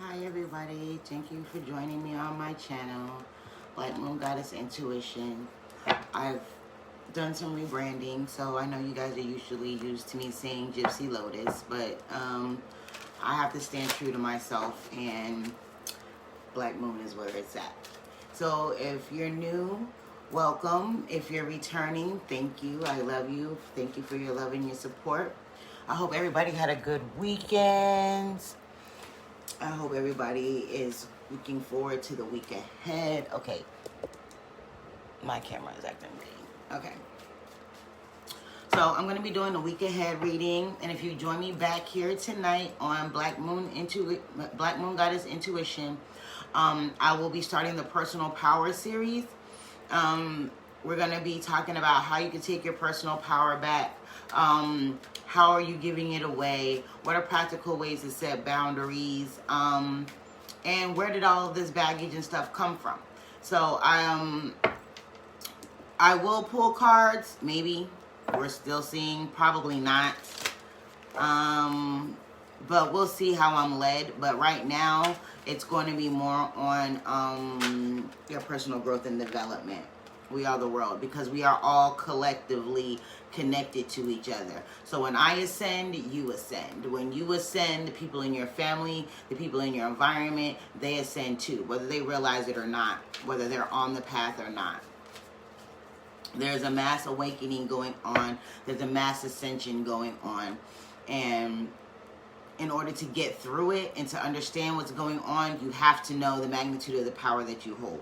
Hi everybody, thank you for joining me on my channel, Black Moon Goddess Intuition. I've done some rebranding, so I know you guys are usually used to me saying Gypsy Lotus, but I have to stand true to myself, and Black Moon is where it's at. So if you're new, welcome. If you're returning, thank you. I love you. Thank you for your love and your support. I hope everybody had a good weekend. I hope everybody is looking forward to the week ahead. Okay. My camera is acting weird. Okay. So I'm going to be doing the week ahead reading. And if you join me back here tonight on Black Moon Goddess Intuition, I will be starting the Personal Power series. We're going to be talking about how you can take your personal power back. How are you giving it away? What are practical ways to set boundaries? And where did all of this baggage and stuff come from? So I will pull cards, maybe. We're still seeing, probably not. But we'll see how I'm led. But right now, it's going to be more on your personal growth and development. We are the world, because we are all collectively connected to each other. So when I ascend, you ascend. When you ascend, the people in your family, the people in your environment, they ascend too, whether they realize it or not, whether they're on the path or not. There's a mass awakening going on. There's a mass ascension going on. And in order to get through it and to understand what's going on, you have to know the magnitude of the power that you hold.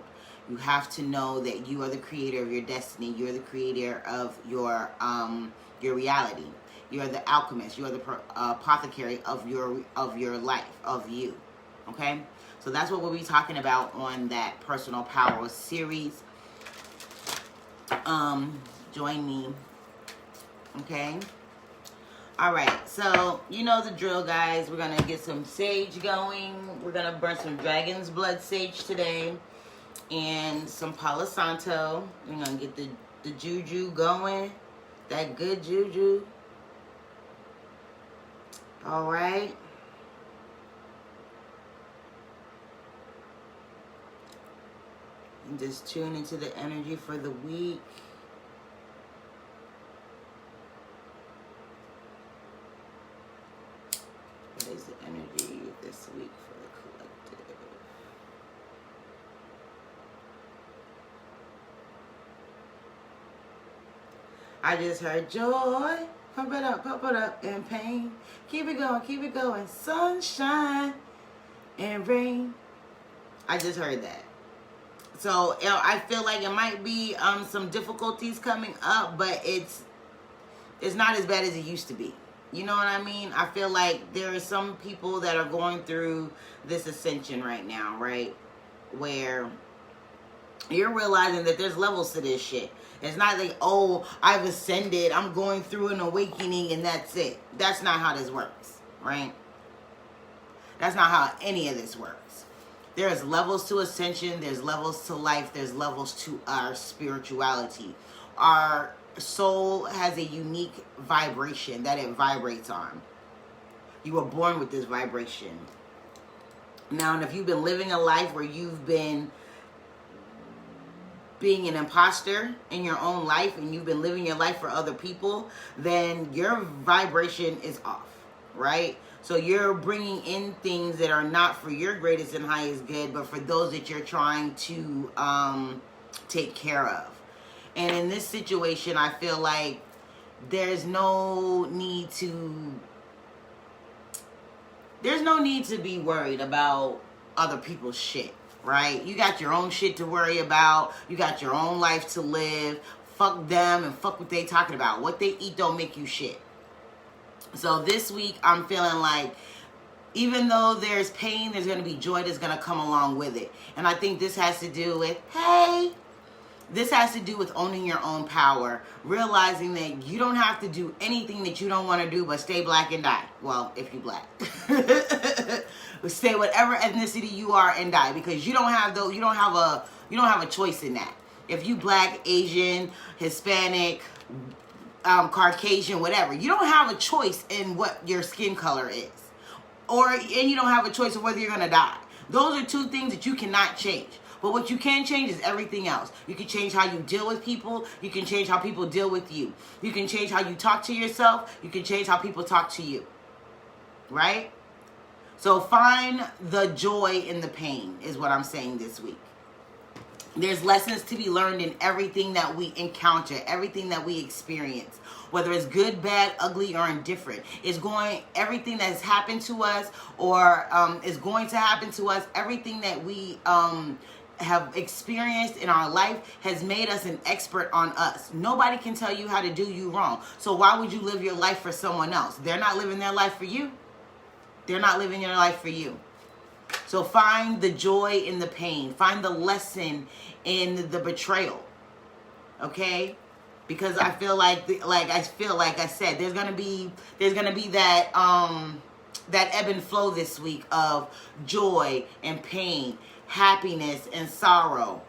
You have to know that you are the creator of your destiny. You're the creator of your reality. You're the alchemist. You are the apothecary of your life, of you. Okay? So that's what we'll be talking about on that Personal Power series. Join me. Okay? All right. So, you know the drill, guys. We're going to get some sage going. We're going to burn some dragon's blood sage today. And some Palo Santo. We're going to get the juju going. That good juju. All right. And just tune into the energy for the week. What is the energy this week for the collective? I just heard joy, pump it up, and pain. Keep it going, sunshine and rain. I just heard that. So I feel like it might be some difficulties coming up, but it's not as bad as it used to be. You know what I mean? I feel like there are some people that are going through this ascension right now, right? Where you're realizing that there's levels to this shit. It's not like, oh, I've ascended, I'm going through an awakening, and that's it. That's not how this works, right? That's not how any of this works. There's levels to ascension, there's levels to life, there's levels to our spirituality. Our soul has a unique vibration that it vibrates on. You were born with this vibration. Now, and if you've been living a life where you've been being an imposter in your own life and you've been living your life for other people, then your vibration is off, right? So you're bringing in things that are not for your greatest and highest good, but for those that you're trying to take care of. And in this situation, I feel like there's no need to be worried about other people's shit. Right? You got your own shit to worry about. You got your own life to live. Fuck them and fuck what they talking about. What they eat don't make you shit. So this week, I'm feeling like even though there's pain, there's going to be joy that's going to come along with it. And I think this has to do with, this has to do with owning your own power. Realizing that you don't have to do anything that you don't want to do but stay black and die. Well, if you black. Stay whatever ethnicity you are and die, because you don't have a choice in that. If you black, Asian, Hispanic, Caucasian, whatever, you don't have a choice in what your skin color is. you don't have a choice of whether you're going to die. Those are two things that you cannot change. But what you can change is everything else. You can change how you deal with people. You can change how people deal with you. You can change how you talk to yourself. You can change how people talk to you. Right? So find the joy in the pain is what I'm saying this week. There's lessons to be learned in everything that we encounter, everything that we experience, whether it's good, bad, ugly, or indifferent. Everything that has happened to us or is going to happen to us, everything that we have experienced in our life has made us an expert on us. Nobody can tell you how to do you wrong. So why would you live your life for someone else? They're not living their life for you. They're not living your life for you. So find the joy in the pain. Find the lesson in the betrayal. Okay? Because I feel like I said, there's gonna be that that ebb and flow this week of joy and pain, happiness and sorrow,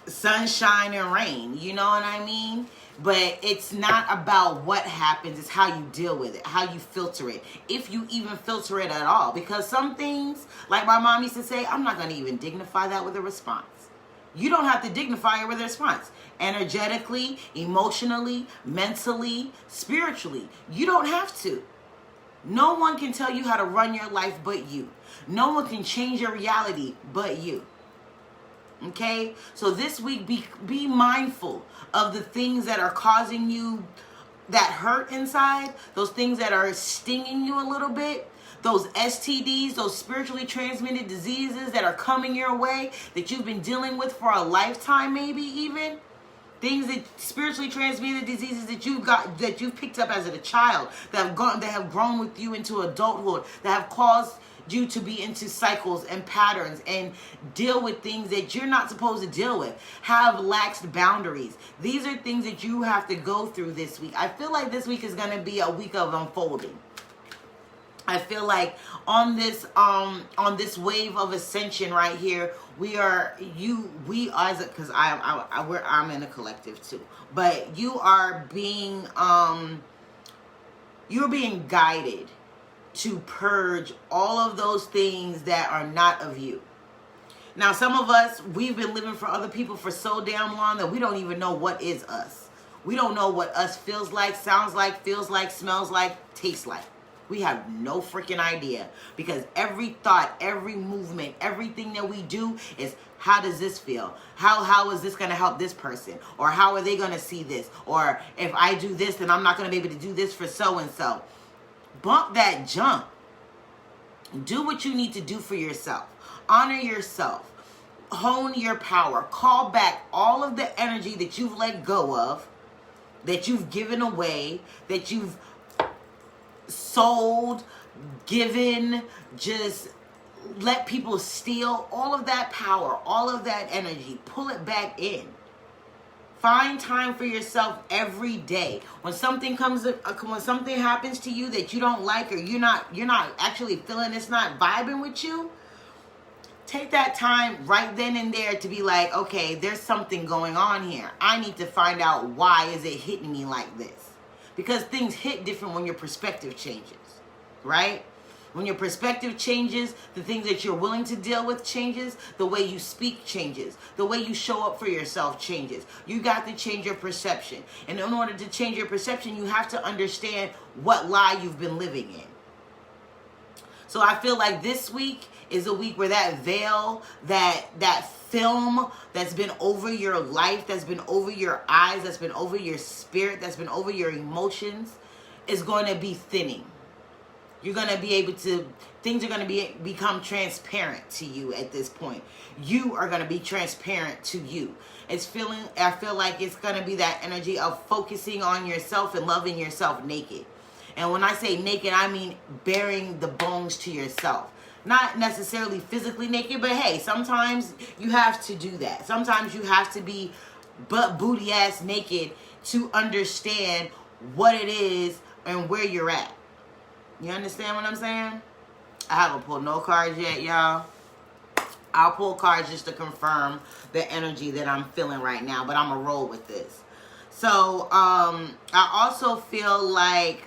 sunshine and rain. You know what I mean? But it's not about what happens, it's how you deal with it, how you filter it, if you even filter it at all. Because some things, like my mom used to say, I'm not going to even dignify that with a response. You don't have to dignify it with a response. Energetically, emotionally, mentally, spiritually, you don't have to. No one can tell you how to run your life but you. No one can change your reality but you. Okay, so this week be mindful of the things that are causing you that hurt inside, those things that are stinging you a little bit, those STDs, those spiritually transmitted diseases that are coming your way that you've been dealing with for a lifetime, maybe even things that spiritually transmitted diseases that you've picked up as a child that have grown with you into adulthood, that have caused you to be into cycles and patterns and deal with things that you're not supposed to deal with, have laxed boundaries. These are things that you have to go through this week. I feel like this week is going to be a week of unfolding. I feel like on this wave of ascension right here, because I'm in a collective too, but you're being guided to purge all of those things that are not of you. Now, some of us, we've been living for other people for so damn long that we don't even know what is us. We don't know what us feels like, sounds like, feels like, smells like, tastes like. We have no freaking idea, because every thought, every movement, everything that we do is, how does this feel? How is this going to help this person? Or how are they going to see this? Or if I do this, then I'm not going to be able to do this for so-and-so. Bump that junk. Do what you need to do for yourself. Honor yourself. Hone your power. Call back all of the energy that you've let go of, that you've given away, that you've sold, given, just let people steal. All of that power, all of that energy, pull it back in. Find time for yourself every day. When something happens to you that you don't like, or you're not actually feeling, it's not vibing with you, take that time right then and there to be like, okay, there's something going on here. I need to find out, why is it hitting me like this? Because things hit different when your perspective changes, right? When your perspective changes, the things that you're willing to deal with changes, the way you speak changes, the way you show up for yourself changes. You got to change your perception. And in order to change your perception, you have to understand what lie you've been living in. So I feel like this week is a week where that veil, that film that's been over your life, that's been over your eyes, that's been over your spirit, that's been over your emotions, is going to be thinning. You're going to be able to, things are going to become transparent to you at this point. You are going to be transparent to you. I feel like it's going to be that energy of focusing on yourself and loving yourself naked. And when I say naked, I mean bearing the bones to yourself. Not necessarily physically naked, but hey, sometimes you have to do that. Sometimes you have to be butt booty ass naked to understand what it is and where you're at. You understand what I'm saying? I haven't pulled no cards yet, y'all. I'll pull cards just to confirm the energy that I'm feeling right now, but I'm going to roll with this. So I also feel like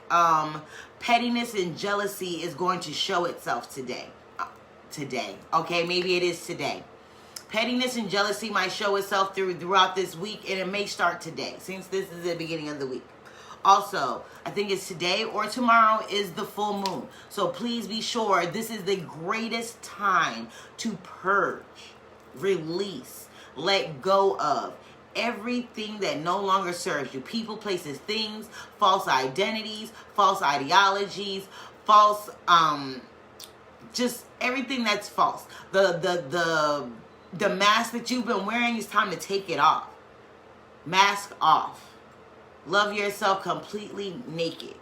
pettiness and jealousy is going to show itself today. Okay, maybe it is today. Pettiness and jealousy might show itself throughout this week, and it may start today, since this is the beginning of the week. Also, I think it's today or tomorrow is the full moon. So please be sure this is the greatest time to purge, release, let go of everything that no longer serves you. People, places, things, false identities, false ideologies, false, just everything that's false. The mask that you've been wearing, it's time to take it off. Mask off. Love yourself completely naked.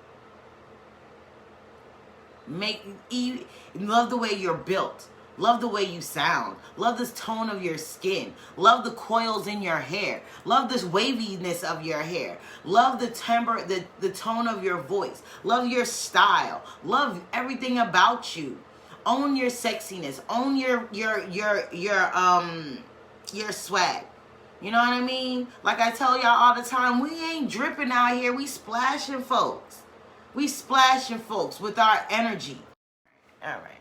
Love the way you're built. Love the way you sound. Love this tone of your skin. Love the coils in your hair. Love this waviness of your hair. Love the timbre, the tone of your voice. Love your style. Love everything about you. Own your sexiness. Own your swag. You know what I mean? Like I tell y'all all the time, we ain't dripping out here. We splashing folks. We splashing folks with our energy. All right.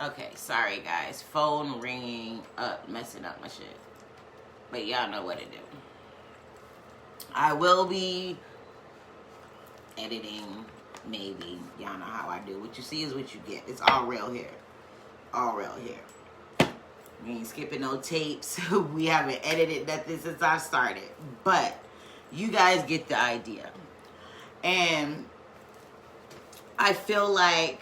Okay, sorry guys. Phone ringing up, messing up my shit. But y'all know what to do. I will be editing, maybe. Y'all know how I do. What you see is what you get. It's all real here. All real here. We ain't skipping no tapes. We haven't edited nothing since I started. But you guys get the idea. And I feel like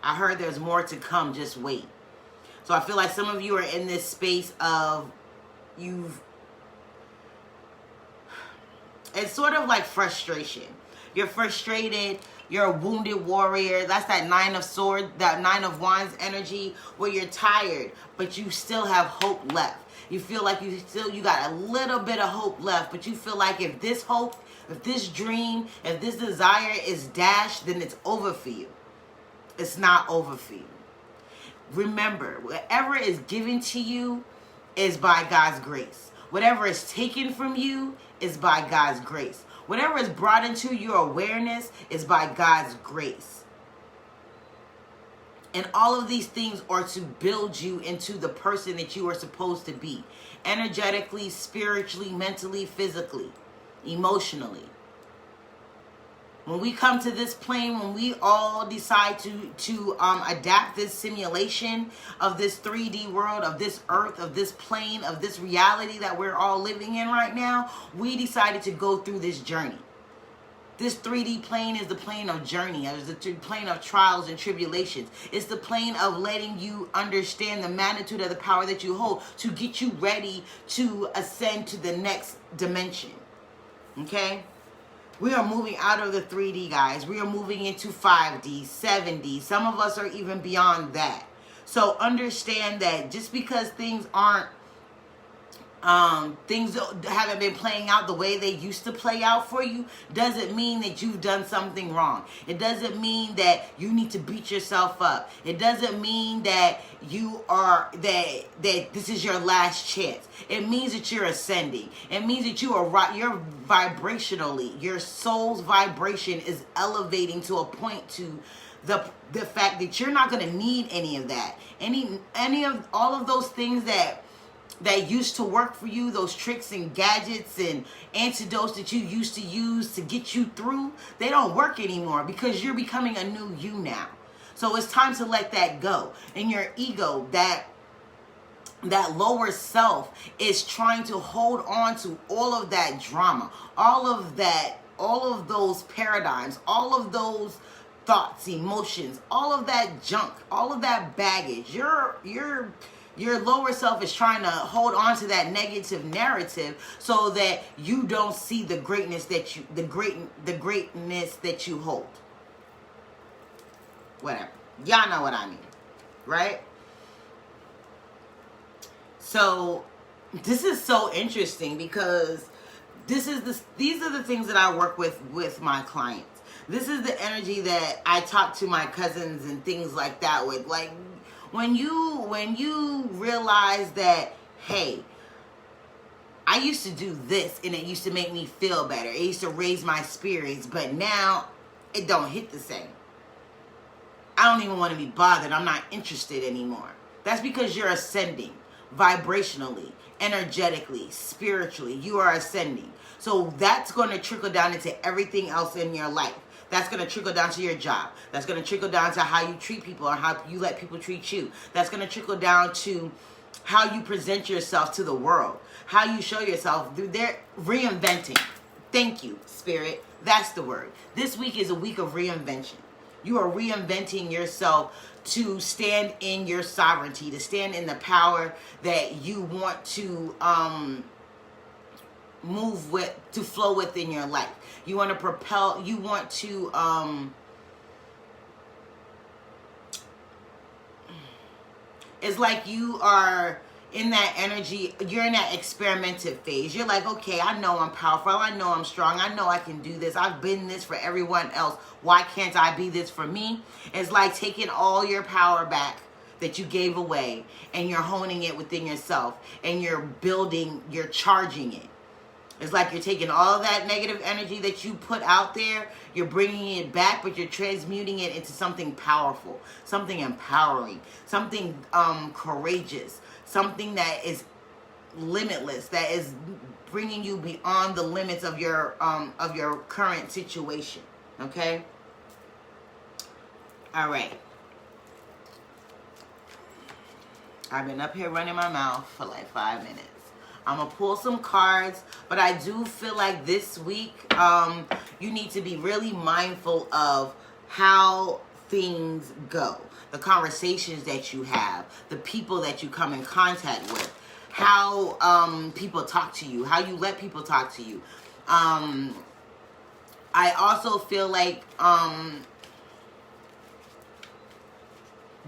I heard there's more to come. Just wait. So I feel like some of you are in this space of it's sort of like frustration. You're frustrated. You're a wounded warrior. That's that 9 of swords, that 9 of wands energy where you're tired, but you still have hope left. You feel like you got a little bit of hope left, but you feel like if this hope, if this dream, if this desire is dashed, then it's over for you. It's not over for you. Remember, whatever is given to you is by God's grace. Whatever is taken from you is by God's grace. Whatever is brought into your awareness is by God's grace. And all of these things are to build you into the person that you are supposed to be. Energetically, spiritually, mentally, physically, emotionally. When we come to this plane, when we all decide to adapt this simulation of this 3D world, of this earth, of this plane, of this reality that we're all living in right now, we decided to go through this journey. This 3D plane is the plane of journey. It's the plane of trials and tribulations. It's the plane of letting you understand the magnitude of the power that you hold to get you ready to ascend to the next dimension. Okay? We are moving out of the 3D, guys. We are moving into 5D, 7D. Some of us are even beyond that. So understand that just because things aren't, things haven't been playing out the way they used to play out for you, doesn't mean that you've done something wrong. It doesn't mean that you need to beat yourself up. It doesn't mean that you are, that this is your last chance. It means that you're ascending. It means that you're vibrationally, your soul's vibration is elevating to a point to the fact that you're not going to need any of that. Any of all of those things that used to work for you, those tricks and gadgets and antidotes that you used to use to get you through, they don't work anymore because you're becoming a new you now. So it's time to let that go. And your ego, that lower self, is trying to hold on to all of that drama, all of those paradigms, all of those thoughts, emotions, all of that junk, all of that baggage. Your lower self is trying to hold on to that negative narrative so that you don't see the greatness that you hold. Whatever. Y'all know what I mean, right? So this is so interesting because these are the things that I work with my clients. This is the energy that I talk to my cousins and things like that with. Like, when you realize that, hey, I used to do this and it used to make me feel better. It used to raise my spirits, but now it don't hit the same. I don't even want to be bothered. I'm not interested anymore. That's because you're ascending vibrationally, energetically, spiritually. You are ascending. So that's going to trickle down into everything else in your life. That's going to trickle down to your job. That's going to trickle down to how you treat people or how you let people treat you. That's going to trickle down to how you present yourself to the world, how you show yourself. They're reinventing. Thank you, Spirit. That's the word. This week is a week of reinvention. You are reinventing yourself to stand in your sovereignty, to stand in the power that you want to move with, to flow within your life. You want to propel, you want to it's like you are in that energy, you're in that experimentative phase. You're like, okay, I know I'm powerful. I know I'm strong. I know I can do this. I've been this for everyone else. Why can't I be this for me? It's like taking all your power back that you gave away and you're honing it within yourself and you're building, you're charging it. It's like you're taking all that negative energy that you put out there, you're bringing it back, but you're transmuting it into something powerful, something empowering, something courageous, something that is limitless, that is bringing you beyond the limits of your current situation. Okay? All right. I've been up here running my mouth for like 5 minutes. I'm going to pull some cards, but I do feel like this week you need to be really mindful of how things go, the conversations that you have, the people that you come in contact with, how people talk to you, how you let people talk to you. I also feel like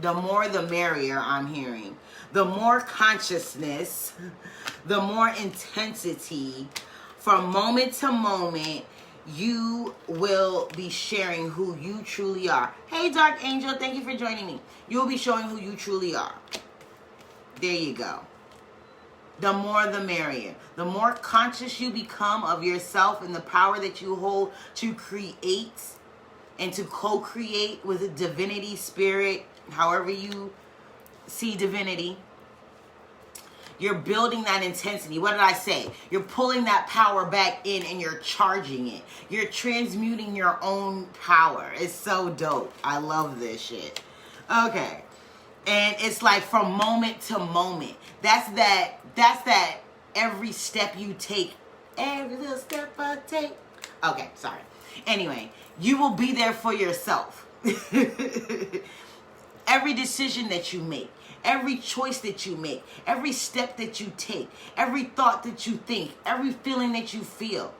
the more the merrier, I'm hearing. The more consciousness, the more intensity, from moment to moment, you will be sharing who you truly are. Hey, Dark Angel, thank you for joining me. You'll be showing who you truly are. There you go. The more the merrier. The more conscious you become of yourself and the power that you hold to create and to co-create with a divinity, spirit, however you see divinity, you're building that intensity. What did I say? You're pulling that power back in and you're charging it. You're transmuting your own power. It's so dope. I love this shit. Okay. And it's like from moment to moment. That's that every step you take. Every little step I take. Okay, sorry. Anyway, you will be there for yourself. Every decision that you make, every choice that you make, every step that you take, every thought that you think, every feeling that you feel,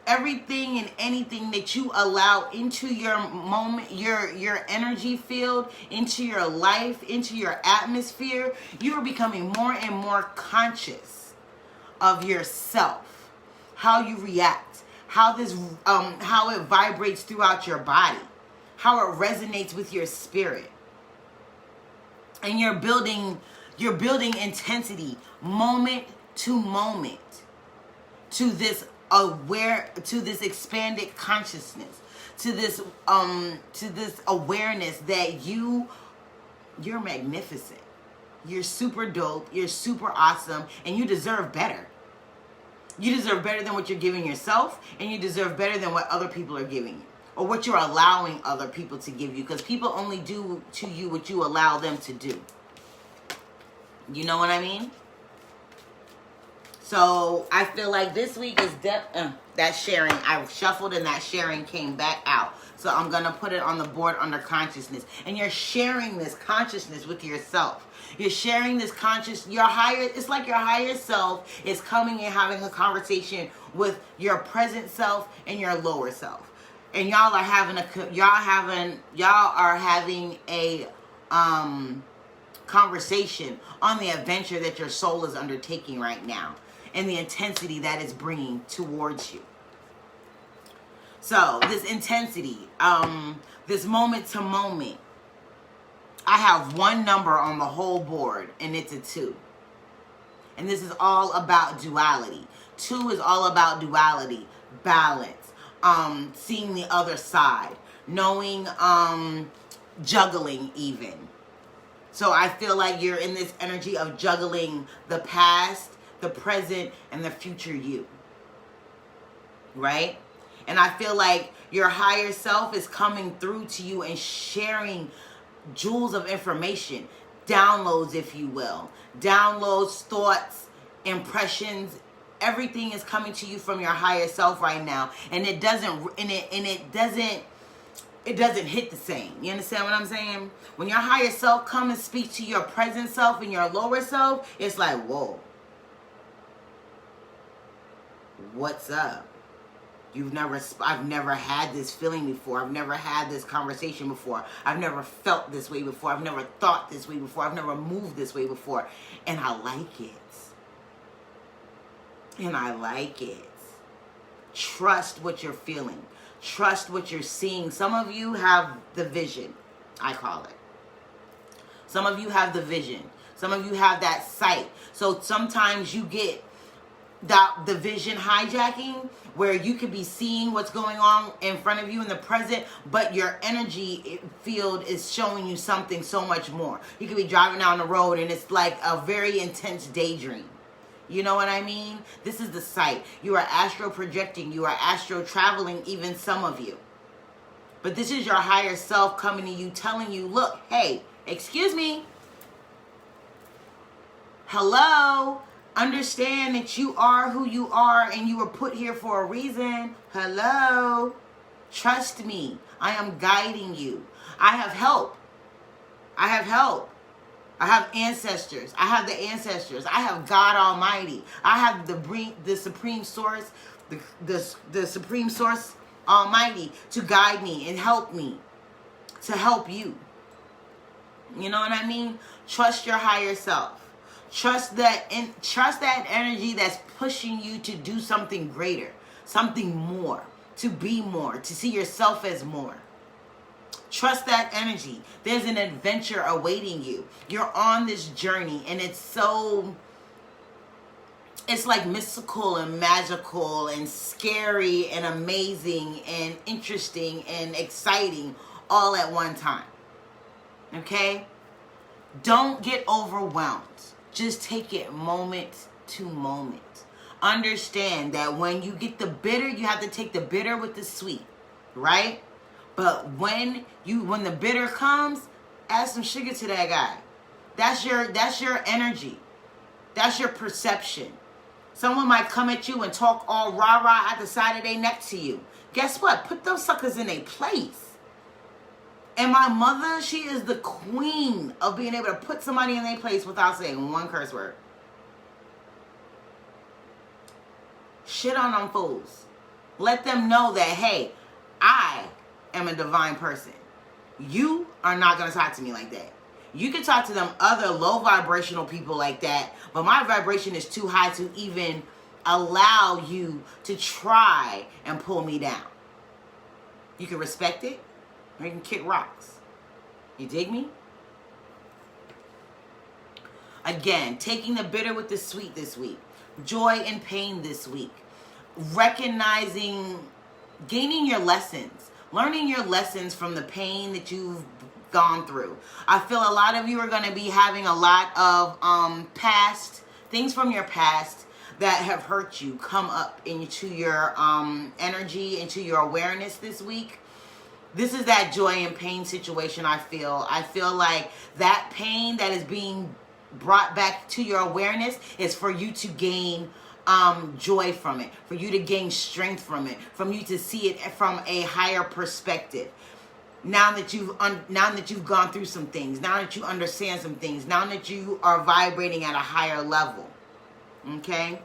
everything and anything that you allow into your moment, your energy field, into your life, into your atmosphere, you are becoming more and more conscious of yourself, how you react, how it vibrates throughout your body, how it resonates with your spirit. And you're building intensity moment to moment to this expanded consciousness, to this awareness that you're magnificent. You're super dope, you're super awesome, and you deserve better. You deserve better than what you're giving yourself, and you deserve better than what other people are giving you, or what you're allowing other people to give you, because people only do to you what you allow them to do. You know what I mean? So I feel like this week is that sharing. I shuffled and that sharing came back out. So I'm going to put it on the board under consciousness. And you're sharing this consciousness with yourself. You're sharing this it's like your higher self is coming and having a conversation with your present self and your lower self. And y'all are having a conversation on the adventure that your soul is undertaking right now and the intensity that it's bringing towards you. So this intensity, this moment to moment, I have one number on the whole board, and it's a 2. And this is all about duality. 2 is all about duality, balance, seeing the other side, knowing, juggling even. So I feel like you're in this energy of juggling the past, the present, and the future you. Right? And I feel like your higher self is coming through to you and sharing jewels of information, downloads, if you will. Downloads, thoughts, impressions, everything is coming to you from your higher self right now. And it doesn't hit the same. You understand what I'm saying? When your higher self comes and speaks to your present self and your lower self, it's like, whoa. What's up? I've never had this feeling before. I've never had this conversation before. I've never felt this way before. I've never thought this way before. I've never moved this way before. And I like it. And I like it. Trust what you're feeling. Trust what you're seeing. Some of you have the vision, I call it. Some of you have the vision. Some of you have that sight. So sometimes you get the vision hijacking, where you could be seeing what's going on in front of you in the present, but your energy field is showing you something so much more. You could be driving down the road and it's like a very intense daydream. You know what I mean? This is the sight. You are astro projecting. You are astro traveling, even some of you. But this is your higher self coming to you, telling you, look, hey, excuse me. Hello? Understand that you are who you are and you were put here for a reason. Hello? Trust me. I am guiding you. I have help. I have help. I have ancestors. I have the ancestors. I have God Almighty. I have the Supreme Source, the Supreme Source Almighty to guide me and help me, to help you. You know what I mean? Trust your higher self. Trust that energy that's pushing you to do something greater, something more, to be more, to see yourself as more. Trust that energy. There's an adventure awaiting you. You're on this journey, and it's like mystical and magical and scary and amazing and interesting and exciting all at one time. Okay? Don't get overwhelmed. Just take it moment to moment. Understand that when you get the bitter, you have to take the bitter with the sweet, right? But when the bitter comes, add some sugar to that guy. That's your energy. That's your perception. Someone might come at you and talk all rah-rah at the side of their neck to you. Guess what? Put those suckers in their place. And my mother, she is the queen of being able to put somebody in their place without saying one curse word. Shit on them fools. Let them know that, hey, I am a divine person. You are not going to talk to me like that. You can talk to them other low vibrational people like that, but my vibration is too high to even allow you to try and pull me down. You can respect it, or you can kick rocks. You dig me? Again, taking the bitter with the sweet this week. Joy and pain this week. Recognizing, gaining your lessons. Learning your lessons from the pain that you've gone through. I feel a lot of you are going to be having a lot of past, things from your past that have hurt you come up into your energy, into your awareness this week. This is that joy and pain situation I feel. I feel like that pain that is being brought back to your awareness is for you to gain joy from it, for you to gain strength from it, from you to see it from a higher perspective. Now that you've gone through some things, now that you understand some things, now that you are vibrating at a higher level. Okay?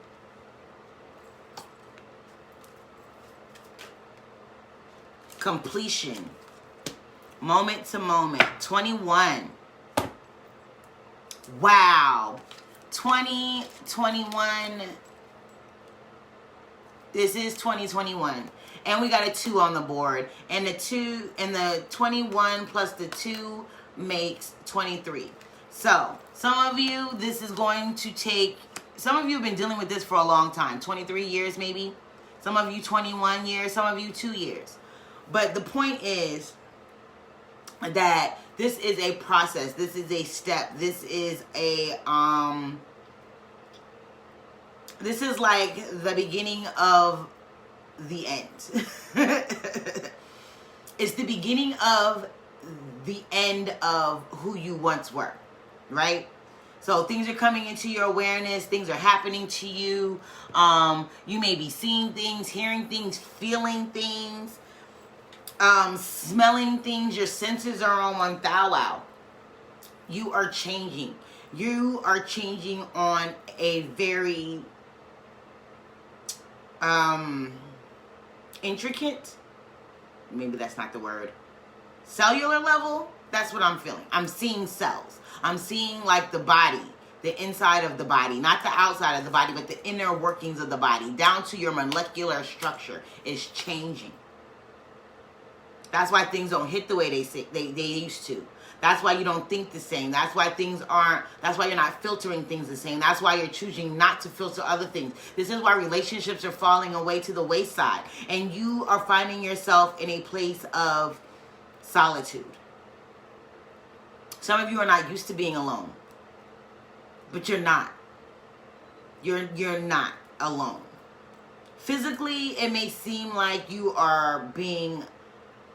Completion. Moment to moment. 21. Wow. 2021. This is 2021. And we got a 2 on the board. And the 21 plus the 2 makes 23. So, some of you, this is going to take, some of you have been dealing with this for a long time. 23 years maybe. Some of you 21 years. Some of you 2 years. But the point is that this is a process. This is a step. This is a, this is like the beginning of the end. It's the beginning of the end of who you once were, right? So things are coming into your awareness. Things are happening to you. You may be seeing things, hearing things, feeling things, smelling things. Your senses are on one thou wow. You are changing. You are changing on a very intricate, maybe that's not the word, cellular level. That's what I'm feeling. I'm seeing cells. I'm seeing like the body, the inside of the body, not the outside of the body, but the inner workings of the body, down to your molecular structure is changing. That's why things don't hit the way they used to. That's why you don't think the same. That's why that's why you're not filtering things the same. That's why you're choosing not to filter other things. This is why relationships are falling away to the wayside. And you are finding yourself in a place of solitude. Some of you are not used to being alone. But you're not. You're not alone. Physically, it may seem like you are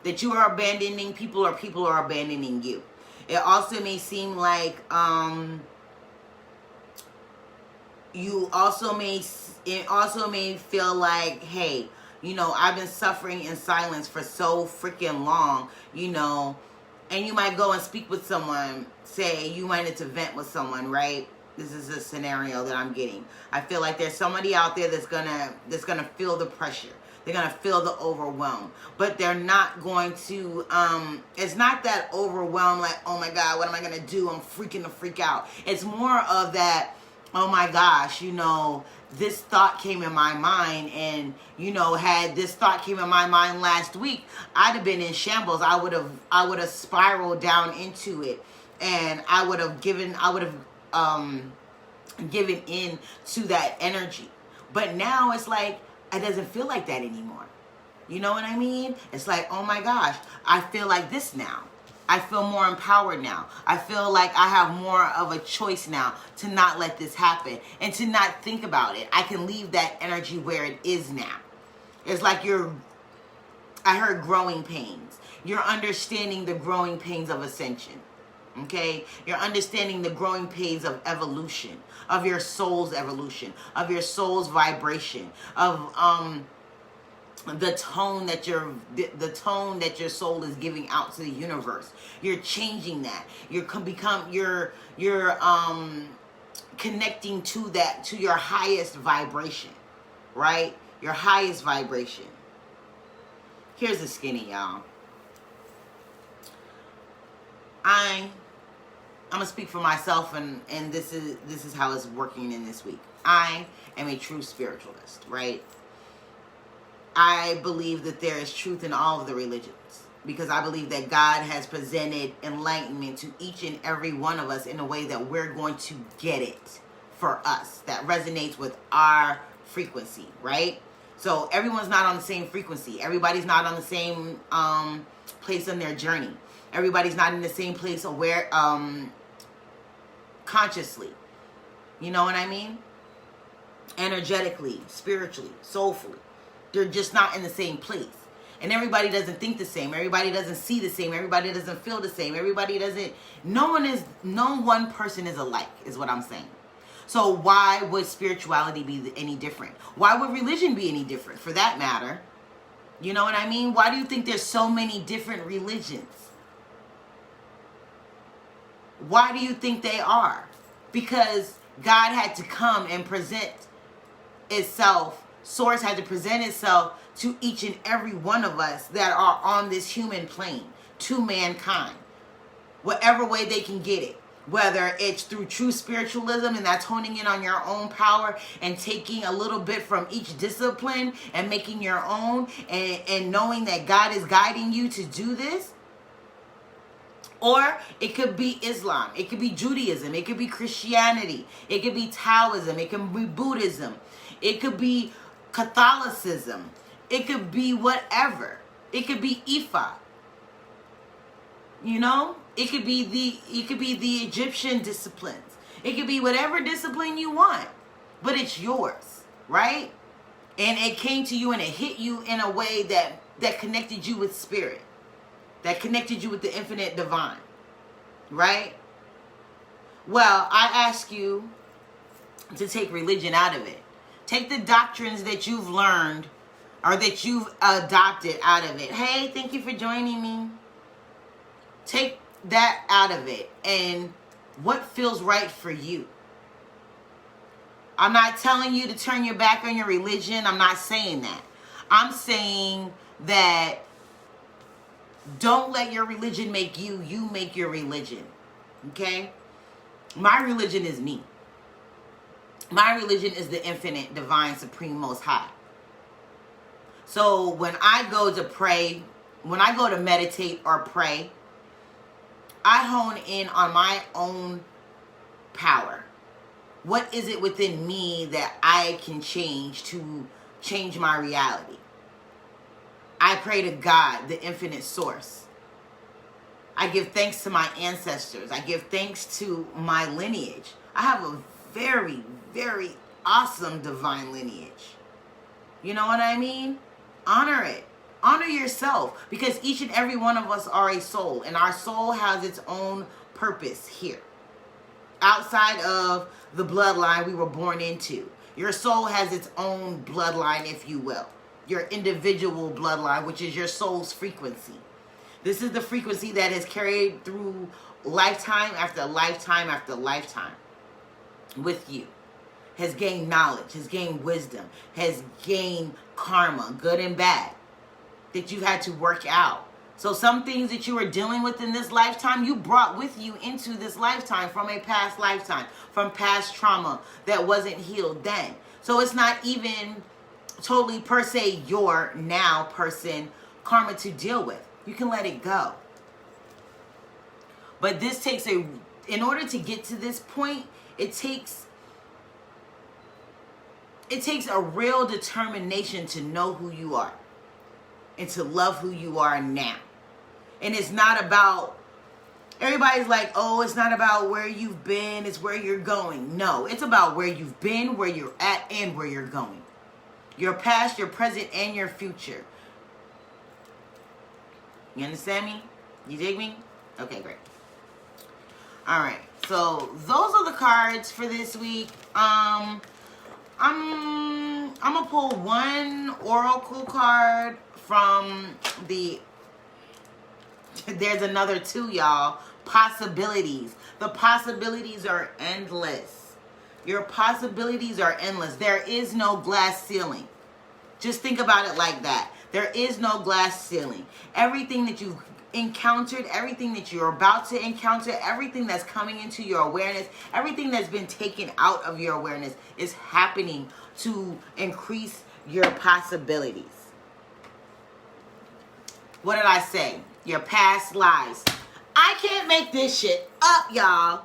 that you are abandoning people or people are abandoning you. It also may seem like it also may feel like, hey, I've been suffering in silence for so freaking long, and you might go and speak with someone, say you wanted to vent with someone, right? This is a scenario that I'm getting. I feel like there's somebody out there that's gonna feel the pressure. They're going to feel the overwhelm. But they're not going to, it's not that overwhelm like, oh my God, what am I going to do? I'm freaking to freak out. It's more of that, oh my gosh, this thought came in my mind. And, had this thought came in my mind last week, I'd have been in shambles. I would have spiraled down into it. And I would have given in to that energy. But now it's like, it doesn't feel like that anymore. You know what I mean? It's like, oh my gosh, I feel like this now. I feel more empowered now. I feel like I have more of a choice now to not let this happen and to not think about it. I can leave that energy where it is now. It's like I heard growing pains. You're understanding the growing pains of ascension. Okay? You're understanding the growing pains of evolution, of your soul's evolution, of your soul's vibration, of the tone that your soul is giving out to the universe. You're changing that. You're connecting to that, to your highest vibration, right? Your highest vibration. Here's the skinny, y'all. I'm gonna speak for myself, and this is how it's working in this week. I am a true spiritualist, right? I believe that there is truth in all of the religions because I believe that God has presented enlightenment to each and every one of us in a way that we're going to get it for us, that resonates with our frequency, right? So everyone's not on the same frequency. Everybody's not on the same place in their journey. Everybody's not in the same place aware, consciously. You know what I mean? Energetically, spiritually, soulfully. They're just not in the same place. And everybody doesn't think the same. Everybody doesn't see the same. Everybody doesn't feel the same. No one person is alike, is what I'm saying. So why would spirituality be any different? Why would religion be any different, for that matter? You know what I mean? Why do you think there's so many different religions? Why do you think they are? Because God had to come and present itself. Source had to present itself to each and every one of us that are on this human plane, to mankind. Whatever way they can get it. Whether it's through true spiritualism, and that's honing in on your own power and taking a little bit from each discipline and making your own, and knowing that God is guiding you to do this. Or it could be Islam, it could be Judaism, it could be Christianity, it could be Taoism, it could be Buddhism, it could be Catholicism, it could be whatever. It could be Ifa. You know? It could be the Egyptian disciplines. It could be whatever discipline you want, but it's yours, right? And it came to you and it hit you in a way that connected you with spirit, that connected you with the infinite divine, right? Well, I ask you to take religion out of it. Take the doctrines that you've learned or that you've adopted out of it. Hey, thank you for joining me. Take that out of it and what feels right for you. I'm not telling you to turn your back on your religion. I'm not saying that. I'm saying that don't let your religion make you. You make your religion. Okay? My religion is me. My religion is the infinite, divine, supreme, most high. So when I go to pray, when I go to meditate or pray, I hone in on my own power. What is it within me that I can change to change my reality? I pray to God, the infinite source. I give thanks to my ancestors. I give thanks to my lineage. I have a very, very awesome divine lineage. You know what I mean? Honor it. Honor yourself, because each and every one of us are a soul, and our soul has its own purpose here. Outside of the bloodline we were born into. Your soul has its own bloodline, if you will. Your individual bloodline, which is your soul's frequency. This is the frequency that is carried through lifetime after lifetime after lifetime with you. Has gained knowledge, has gained wisdom, has gained karma, good and bad, that you've had to work out. So some things that you were dealing with in this lifetime, you brought with you into this lifetime from a past lifetime, from past trauma that wasn't healed then. So it's not even totally per se your now person karma to deal with. You can let it go. But this takes in order to get to this point, it takes a real determination to know who you are and to love who you are now. And it's not about, everybody's like, oh, it's not about where you've been, it's where you're going. No, it's about where you've been, where you're at, and where you're going. Your past, your present, and your future. You understand me? You dig me? Okay, great. All right, so those are the cards for this week. I'm gonna pull one oracle card from the, there's another two, y'all. Possibilities. The possibilities are endless. Your possibilities are endless. There is no glass ceiling. Just think about it like that. There is no glass ceiling. Everything that you've encountered, everything that you're about to encounter, everything that's coming into your awareness, everything that's been taken out of your awareness is happening to increase your possibilities. What did I say? Your past lives. I can't make this shit up, y'all.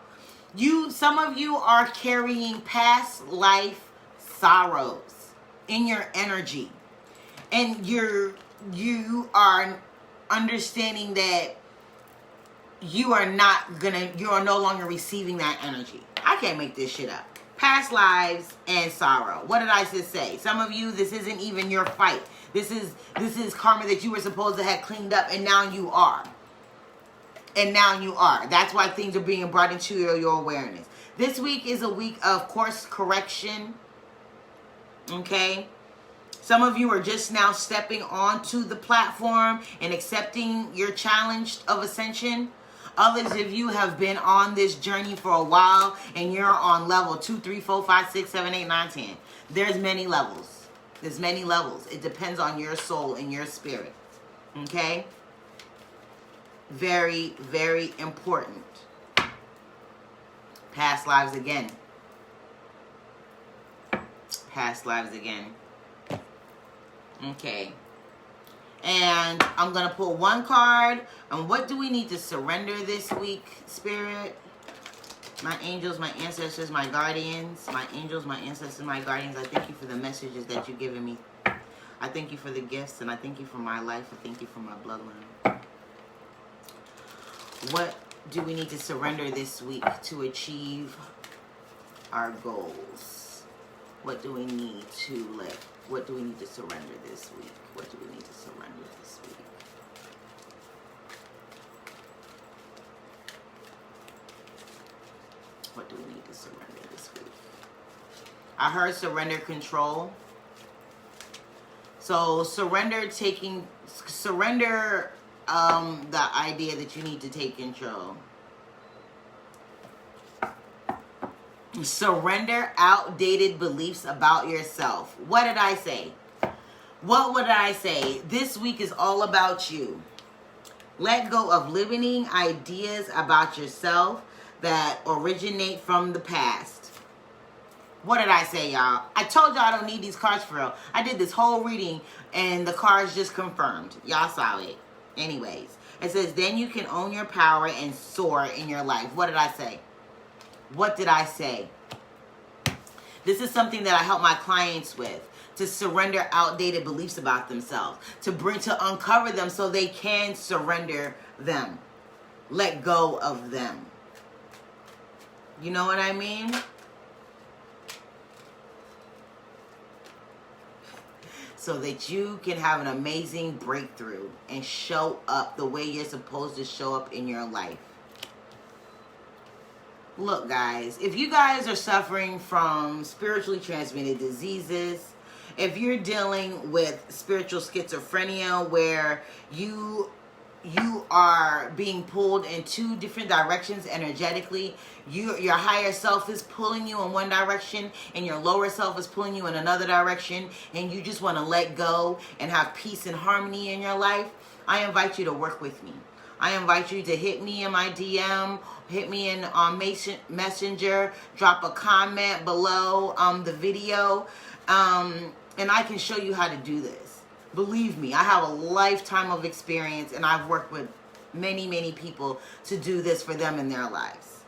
Some of you are carrying past life sorrows in your energy. And you are understanding that you are no longer receiving that energy. I can't make this shit up. Past lives and sorrow. What did I just say? Some of you, this isn't even your fight. This is karma that you were supposed to have cleaned up, and now you are. And now you are. That's why things are being brought into your awareness. This week is a week of course correction. Okay? Some of you are just now stepping onto the platform and accepting your challenge of ascension. Others of you have been on this journey for a while and you're on level 2, 3, 4, 5, 6, 7, 8, 9, 10. There's many levels. There's many levels. It depends on your soul and your spirit. Okay? Very, very important. Past lives again. Past lives again. Okay. And I'm going to pull one card. And what do we need to surrender this week, Spirit? My angels, my ancestors, my guardians. My angels, my ancestors, my guardians. I thank you for the messages that you've given me. I thank you for the gifts. And I thank you for my life. I thank you for my bloodline. What do we need to surrender this week to achieve our goals? What do we need to let? What do we need to surrender this week? What do we need to surrender this week? What do we need to surrender this week? I heard surrender control. So surrender the idea that you need to take control. Surrender outdated beliefs about yourself. What did I say? What would I say? This week is all about you. Let go of limiting ideas about yourself that originate from the past. What did I say, y'all? I told y'all I don't need these cards for real. I did this whole reading and the cards just confirmed. Y'all saw it. Anyways, it says, then you can own your power and soar in your life. What did I say? What did I say? This is something that I help my clients with. To surrender outdated beliefs about themselves. To uncover them so they can surrender them. Let go of them. You know what I mean? So that you can have an amazing breakthrough and show up the way you're supposed to show up in your life. Look, guys, if you guys are suffering from spiritually transmitted diseases, if you're dealing with spiritual schizophrenia where you are being pulled in two different directions energetically, your higher self is pulling you in one direction and your lower self is pulling you in another direction, and you just want to let go and have peace and harmony in your life, I invite you to work with me. I invite you to hit me in my DM, hit me in Messenger, drop a comment below the video, and I can show you how to do this. Believe me, I have a lifetime of experience, and I've worked with many, many people to do this for them in their lives.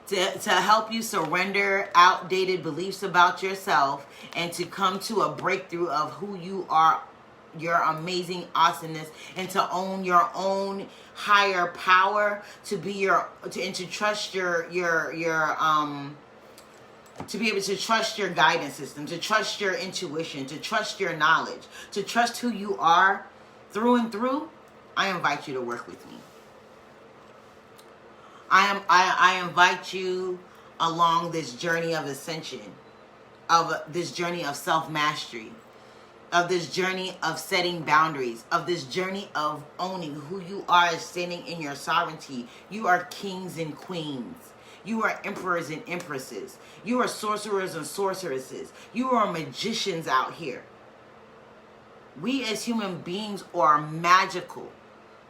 To help you surrender outdated beliefs about yourself and to come to a breakthrough of who you are, your amazing awesomeness, and to own your own higher power, to be to trust to be able to trust your guidance system, to trust your intuition, to trust your knowledge, to trust who you are through and through. I invite you to work with me. I invite you along this journey of ascension, of this journey of self-mastery, of this journey of setting boundaries, of this journey of owning who you are, standing in your sovereignty. You are kings and queens. You are emperors and empresses. You are sorcerers and sorceresses. You are magicians out here. We as human beings are magical.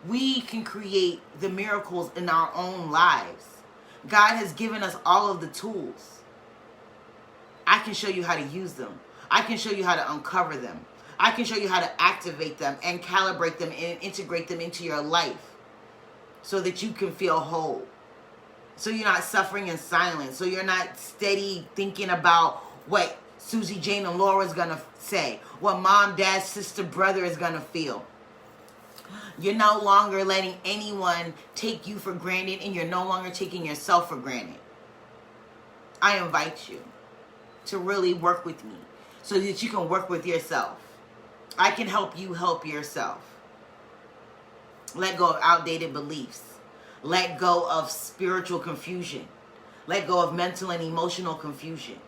We can create the miracles in our own lives. God has given us all of the tools. I can show you how to use them. I can show you how to uncover them. I can show you how to activate them and calibrate them and integrate them into your life so that you can feel whole. So you're not suffering in silence. So you're not steady thinking about what Susie, Jane, and Laura is going to say. What mom, dad, sister, brother is going to feel. You're no longer letting anyone take you for granted, and you're no longer taking yourself for granted. I invite you to really work with me so that you can work with yourself. I can help you help yourself. Let go of outdated beliefs. Let go of spiritual confusion. Let go of mental and emotional confusion.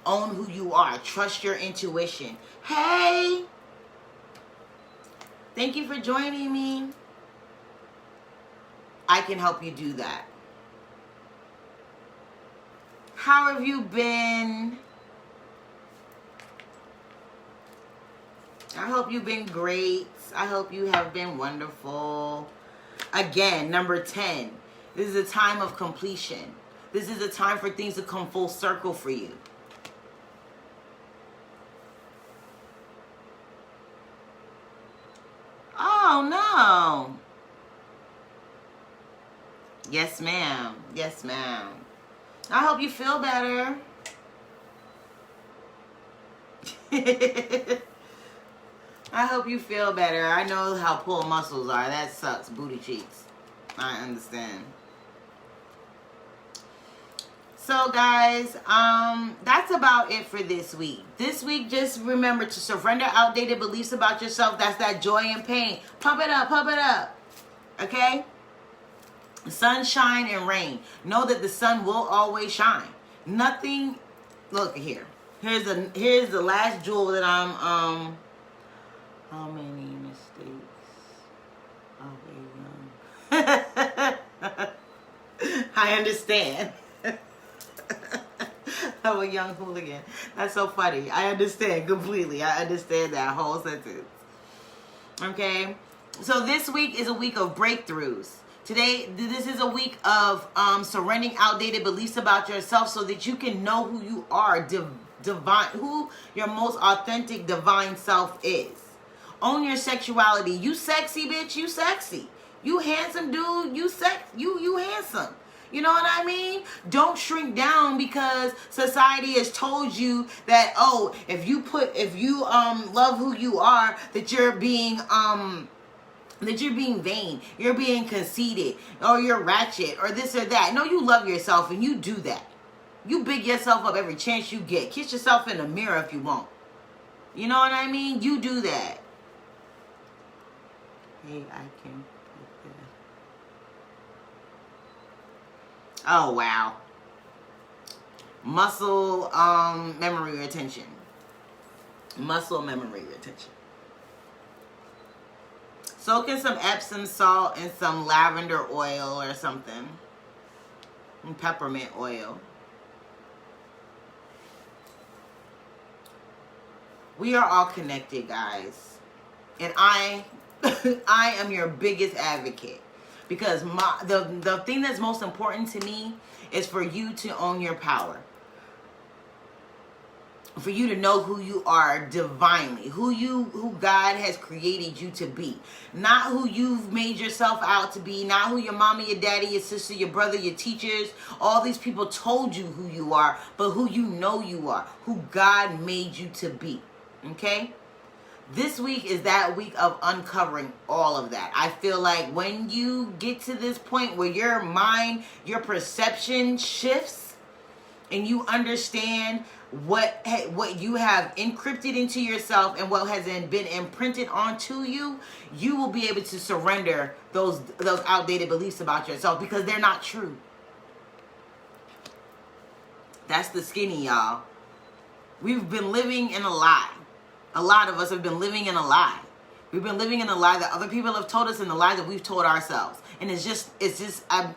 Own who you are. Trust your intuition. Hey! Thank you for joining me. I can help you do that. How have you been? I hope you've been great. I hope you have been wonderful. Again, number 10. This is a time of completion. This is a time for things to come full circle for you. Oh, no. Yes, ma'am. Yes, ma'am. I hope you feel better. I hope you feel better. I know how pulled muscles are. That sucks. Booty cheeks. I understand. So guys, that's about it for this week. This week, just remember to surrender outdated beliefs about yourself. That's that joy and pain. Pump it up, pump it up. Okay? Sunshine and rain. Know that the sun will always shine. Nothing. Look here. Here's the last jewel that I'm how many mistakes are young? I understand. I'm a young hooligan. That's so funny. I understand completely. I understand that whole sentence. Okay? So this week is a week of breakthroughs. Today, this is a week of surrendering outdated beliefs about yourself so that you can know who you are, divine, who your most authentic divine self is. Own your sexuality. You sexy, bitch. You sexy. You handsome, dude. You handsome. You know what I mean? Don't shrink down because society has told you that, oh, if you love who you are, that you're being vain, you're being conceited, or you're ratchet, or this or that. No, you love yourself and you do that. You big yourself up every chance you get. Kiss yourself in the mirror if you want. You know what I mean? You do that. Hey, I can put that. Oh, wow. Muscle memory retention. Muscle memory retention. Soak in some Epsom salt and some lavender oil or something. And peppermint oil. We are all connected, guys. And I am your biggest advocate. Because the thing that's most important to me is for you to own your power. For you to know who you are divinely, who God has created you to be. Not who you've made yourself out to be, not who your mama, your daddy, your sister, your brother, your teachers, all these people told you who you are, but who you know you are, who God made you to be. Okay? This week is that week of uncovering all of that. I feel like when you get to this point where your mind, your perception shifts and you understand what you have encrypted into yourself and what has been imprinted onto you, you will be able to surrender those outdated beliefs about yourself because they're not true. That's the skinny, y'all. We've been living in a lie. A lot of us have been living in a lie. We've been living in a lie that other people have told us and the lie that we've told ourselves. And it's just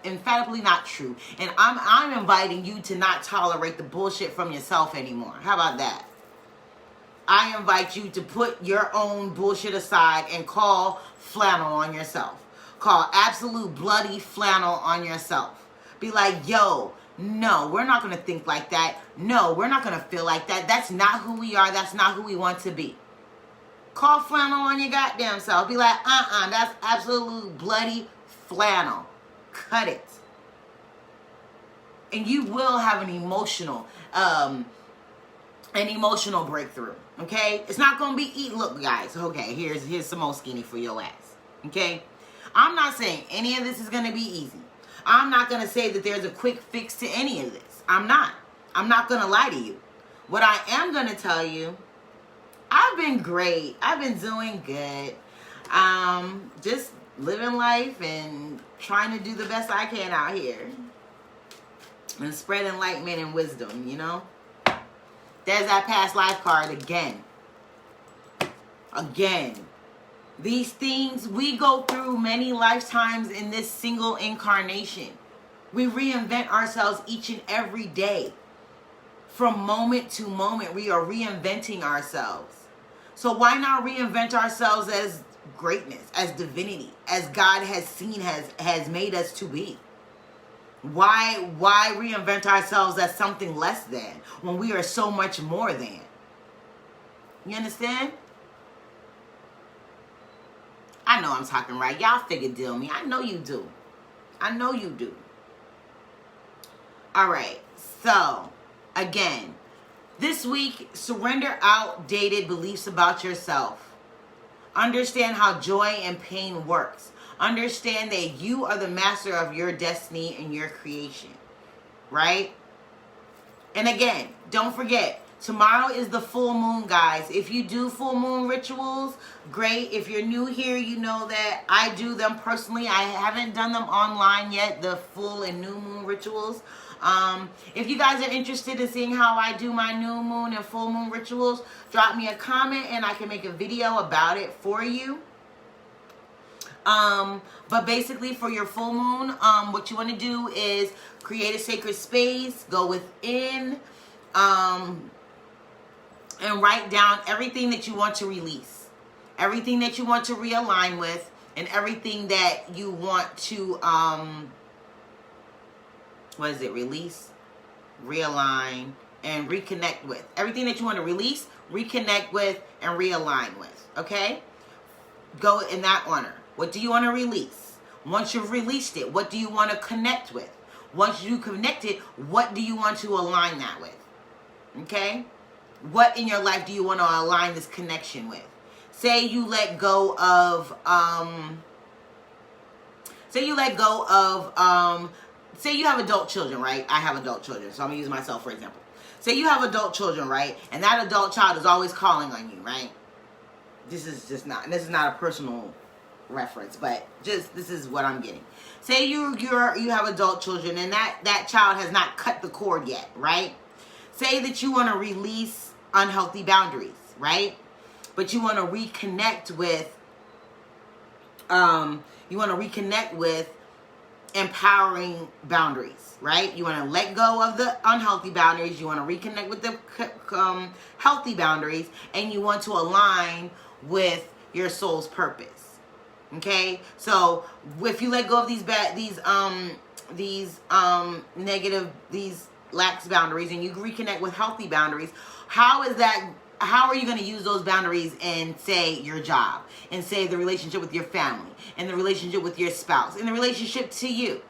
emphatically not true. And I'm inviting you to not tolerate the bullshit from yourself anymore. How about that? I invite you to put your own bullshit aside and call flannel on yourself. Call absolute bloody flannel on yourself. Be like, yo, no, we're not going to think like that. No, we're not going to feel like that. That's not who we are. That's not who we want to be. Call flannel on your goddamn self. Be like, that's absolute bloody flannel. Cut it. And you will have an emotional breakthrough. Okay? It's not going to be eat. Look, guys. Okay, here's some more skinny for your ass. Okay? I'm not saying any of this is going to be easy. I'm not going to say that there's a quick fix to any of this. I'm not going to lie to you. What I am going to tell you, I've been great. I've been doing good. Just living life and trying to do the best I can out here. And spread enlightenment and wisdom, you know? There's that past life card again. Again. These things, we go through many lifetimes in this single incarnation. We reinvent ourselves each and every day. From moment to moment, we are reinventing ourselves. So why not reinvent ourselves as greatness, as divinity, as God has seen, has made us to be? Why reinvent ourselves as something less than when we are so much more than? You understand? I know I'm talking right. Y'all figure deal me. I know you do. I know you do. All right. So, again, this week, surrender outdated beliefs about yourself. Understand how joy and pain works. Understand that you are the master of your destiny and your creation. Right? And again, don't forget, tomorrow is the full moon, guys. If you do full moon rituals, great. If you're new here, you know that I do them personally. I haven't done them online yet, the full and new moon rituals. If you guys are interested in seeing how I do my new moon and full moon rituals, drop me a comment and I can make a video about it for you. But basically for your full moon, what you want to do is create a sacred space, go within, and write down everything that you want to release, everything that you want to realign with, and everything that you want to, release, realign, and reconnect with. Everything that you want to release, reconnect with, and realign with, okay? Go in that order. What do you want to release? Once you've released it, what do you want to connect with? Once you connect it, what do you want to align that with? Okay? What in your life do you want to align this connection with? Say you let go of, say you have adult children, right? I have adult children, so I'm going to use myself for example. Say you have adult children, right? And that adult child is always calling on you, right? This is not a personal reference, but this is what I'm getting. Say you have adult children and that child has not cut the cord yet, right? Say that you want to release unhealthy boundaries, right? But you want to reconnect with empowering boundaries, right? You want to let go of the unhealthy boundaries. You want to reconnect with the healthy boundaries, and you want to align with your soul's purpose. Okay, so if you let go of these lax boundaries and you reconnect with healthy boundaries, how are you going to use those boundaries in, say, your job, and say the relationship with your family, and the relationship with your spouse, and the relationship to you?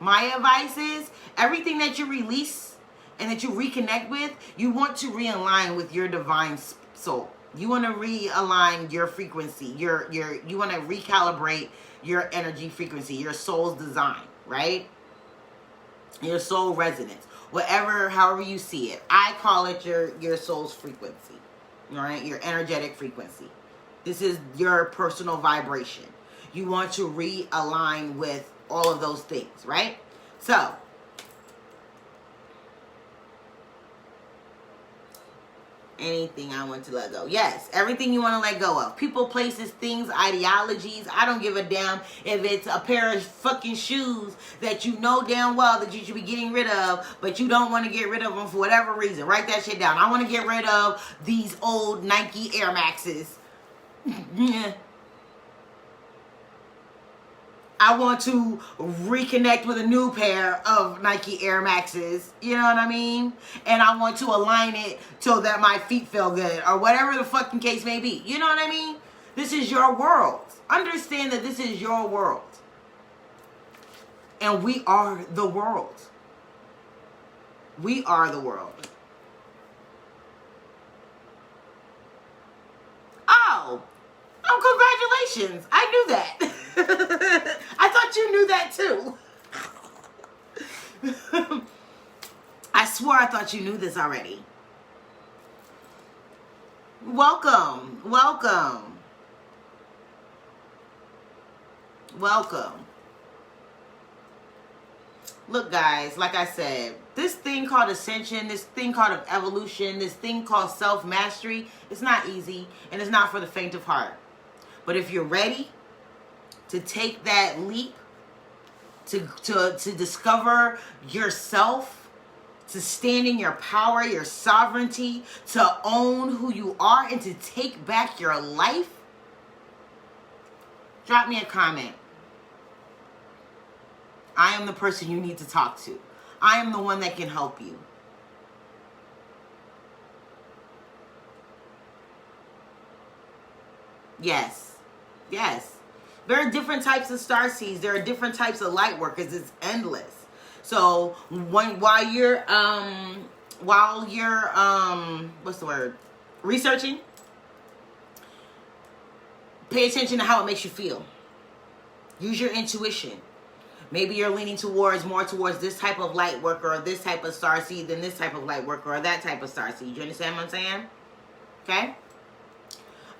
My advice is everything that you release and that you reconnect with, you want to realign with your divine soul. You want to realign your frequency. You want to recalibrate your energy frequency, your soul's design, right? Your soul resonance. However you see it. I call it your soul's frequency. All right? Your energetic frequency. This is your personal vibration. You want to realign with all of those things, right? So, anything I want to let go. Yes, everything you want to let go of. People, places, things, ideologies. I don't give a damn if it's a pair of fucking shoes that you know damn well that you should be getting rid of, but you don't want to get rid of them for whatever reason. Write that shit down. I want to get rid of these old Nike Air Maxes. I want to reconnect with a new pair of Nike Air Maxes, you know what I mean? And I want to align it so that my feet feel good, or whatever the fucking case may be. You know what I mean? This is your world. Understand that this is your world. And we are the world. We are the world. Oh, congratulations. I knew that. I thought you knew that too. I swore I thought you knew this already. Welcome. Look, guys, like I said, this thing called Ascension, this thing called evolution, this thing called self-mastery, it's not easy, and it's not for the faint of heart. But if you're ready to take that leap, to discover yourself, to stand in your power, your sovereignty, to own who you are, and to take back your life, drop me a comment. I am the person you need to talk to. I am the one that can help you. Yes. Yes. There are different types of starseeds. There are different types of light workers. It's endless. So while you're what's the word? Researching, pay attention to how it makes you feel. Use your intuition. Maybe you're leaning more towards this type of light worker or this type of starseed than this type of light worker or that type of starseed. You understand what I'm saying? Okay?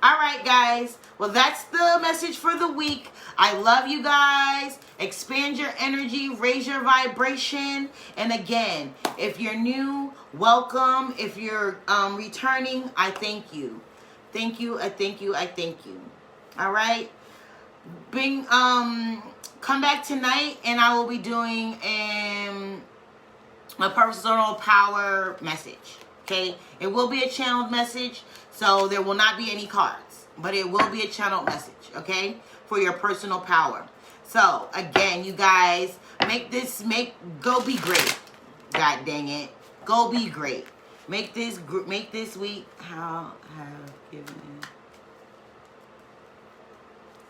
All right, guys. Well, that's the message for the week. I love you guys. Expand your energy. Raise your vibration. And again, if you're new, welcome. If you're returning, I thank you. Thank you. I thank you. I thank you. All right. Come back tonight, and I will be doing a personal power message. Okay? It will be a channeled message. So there will not be any cards, but it will be a channeled message, okay, for your personal power. So again, you guys, go be great. God dang it, go be great. Make this week how have given.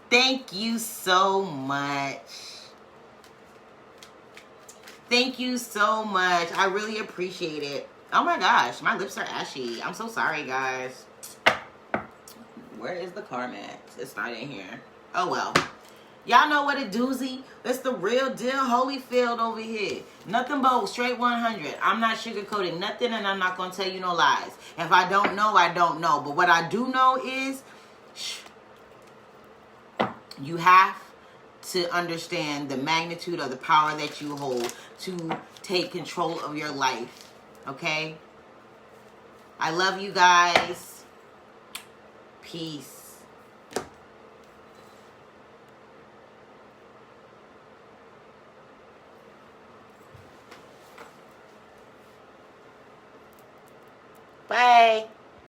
Thank you so much. Thank you so much. I really appreciate it. Oh my gosh, my lips are ashy. I'm so sorry, guys. Where is the Carmex? It's not in here. Oh well. Y'all know what a doozy. It's the real deal Holyfield over here. Nothing but straight 100. I'm not sugarcoating nothing, and I'm not going to tell you no lies. If I don't know, I don't know. But what I do know is you have to understand the magnitude of the power that you hold to take control of your life. Okay? I love you guys. Peace. Bye.